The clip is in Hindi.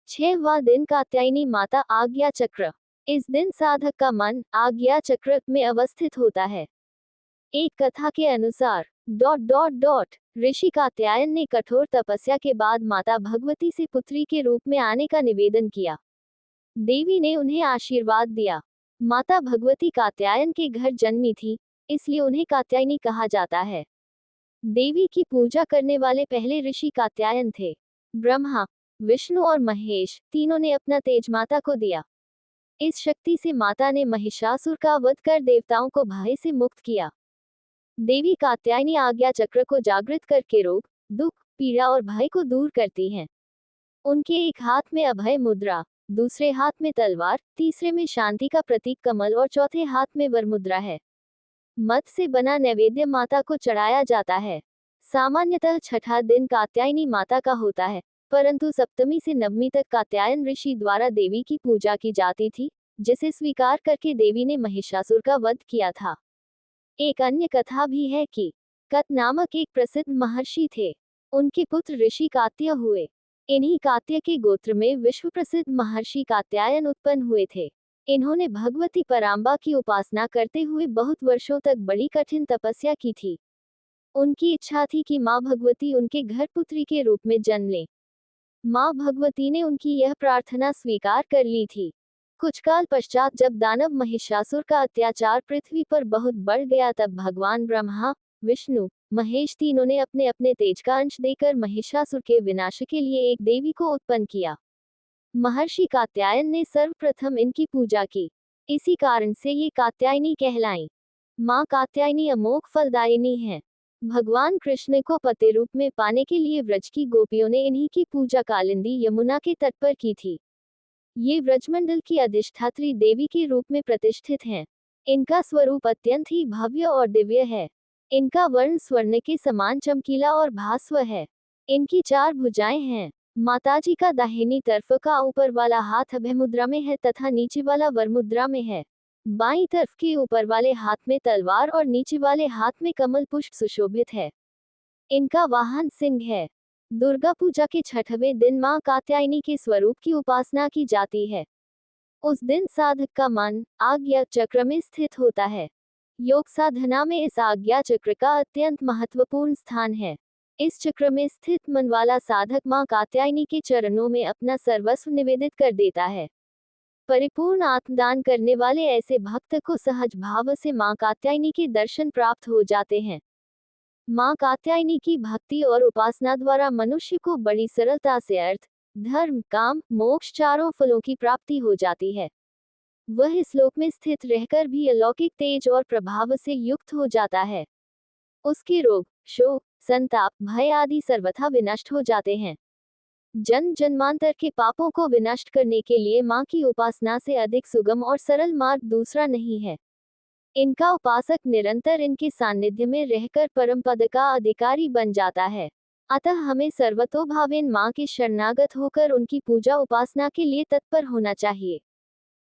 6वां दिन कात्यायनी माता आज्ञा चक्र। इस दिन साधक का मन आज्ञा चक्र में अवस्थित होता है। एक कथा के अनुसार ऋषि कात्यायन ने कठोर तपस्या के बाद माता भगवती से पुत्री के रूप में आने का निवेदन किया। देवी ने उन्हें आशीर्वाद दिया। माता भगवती कात्यायन के घर जन्मी थी, इसलिए उन्हें कात्यायनी कहा जाता है। देवी की पूजा करने वाले पहले ऋषि कात्यायन थे। ब्रह्मा, विष्णु और महेश तीनों ने अपना तेज माता को दिया। इस शक्ति से माता ने महिषासुर का वध कर देवताओं को भय से मुक्त किया। देवी कात्यायनी आज्ञा चक्र को जागृत करके रोग, दुख, पीड़ा और भय को दूर करती हैं। उनके एक हाथ में अभय मुद्रा, दूसरे हाथ में तलवार, तीसरे में शांति का प्रतीक कमल और चौथे हाथ में वर मुद्रा है। मध से बना नैवेद्य माता को चढ़ाया जाता है। सामान्यतः छठा दिन कात्यायनी माता का होता है, परंतु सप्तमी से नवमी तक कात्यायन ऋषि द्वारा देवी की पूजा की जाती थी, जिसे स्वीकार करके देवी ने महिषासुर का वध किया था। एक अन्य कथा भी है कि कत नामक एक प्रसिद्ध महर्षि थे। उनके पुत्र ऋषि कात्य हुए। इन्हीं कात्य के गोत्र में विश्व प्रसिद्ध महर्षि कात्यायन उत्पन्न हुए थे। इन्होंने भगवती पराम्बा की उपासना करते हुए बहुत वर्षों तक बड़ी कठिन तपस्या की थी। उनकी इच्छा थी कि मां भगवती उनके घर पुत्री के रूप में जन्म लें। मां भगवती ने उनकी यह प्रार्थना स्वीकार कर ली थी। कुछ काल पश्चात जब दानव महिषासुर का अत्याचार पृथ्वी पर बहुत बढ़ गया, तब भगवान ब्रह्मा, विष्णु, महेश तीनों ने अपने अपने तेज का अंश देकर महिषासुर के विनाश के लिए एक देवी को उत्पन्न किया। महर्षि कात्यायन ने सर्वप्रथम इनकी पूजा की। इसी कारण से ये कात्यायनी कहलाई। मां कात्यायनी अमोघ फलदायिनी है। भगवान कृष्ण को पति रूप में पाने के लिए व्रज की गोपियों ने इन्हीं की पूजा कालिंदी यमुना के तट पर की थी। ये व्रजमंडल की अधिष्ठात्री देवी के रूप में प्रतिष्ठित हैं। इनका स्वरूप अत्यंत ही भव्य और दिव्य है। इनका वर्ण स्वर्ण के समान चमकीला और भास्व है। इनकी 4 भुजाएं हैं। माताजी का दाहिनी तरफ का ऊपर वाला हाथ अभय मुद्रा में है तथा नीचे वाला वर मुद्रा में है। बाईं तरफ के ऊपर वाले हाथ में तलवार और नीचे वाले हाथ में कमल पुष्प सुशोभित है। इनका वाहन सिंह है। दुर्गा पूजा के 6वें दिन मां कात्यायनी के स्वरूप की उपासना की जाती है। उस दिन साधक का मन आज्ञा चक्र में स्थित होता है। योग साधना में इस आज्ञा चक्र का अत्यंत महत्वपूर्ण स्थान है। इस चक्र में स्थित मन वाला साधक मां कात्यायनी के चरणों में अपना सर्वस्व निवेदित कर देता है। परिपूर्ण आत्मदान करने वाले ऐसे भक्त को सहज भाव से मां कात्यायनी के दर्शन प्राप्त हो जाते हैं। मां कात्यायनी की भक्ति और उपासना द्वारा मनुष्य को बड़ी सरलता से अर्थ, धर्म, काम, मोक्ष चारों फलों की प्राप्ति हो जाती है। वह इस लोक में स्थित रहकर भी अलौकिक तेज और प्रभाव से युक्त हो जाता है। उसके रोग, शोक, संताप, भय आदि सर्वथा विनष्ट हो जाते हैं। जन्म जन्मांतर के पापों को विनष्ट करने के लिए मां की उपासना से अधिक सुगम और सरल मार्ग दूसरा नहीं है। इनका उपासक निरंतर इनके सानिध्य में रहकर परम पद का अधिकारी बन जाता है। अतः हमें सर्वतोभावेन मां के शरणागत होकर उनकी पूजा उपासना के लिए तत्पर होना चाहिए।